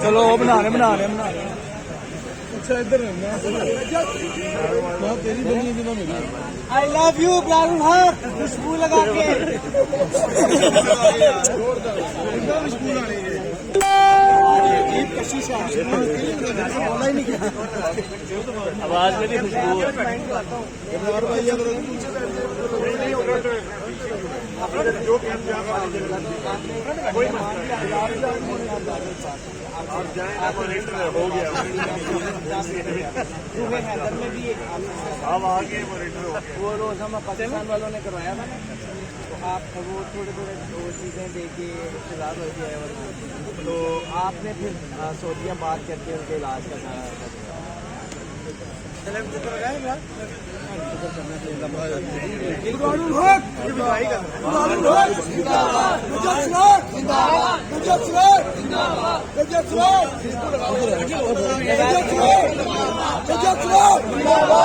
चलो बना रहे अच्छा इधर तेरी बनी है मेरी। आई लव यू इब्राहिम हक खुशबू लगा के आवाज में भी खुशबू हो गया। अब आगे वो रोज हम पाकिस्तान वालों ने करवाया था ना, तो आप वो थोड़े चीज़ें देके रिश्तेदार हो गए, तो आपने फिर सऊदिया बात करके उनके इलाज का सारा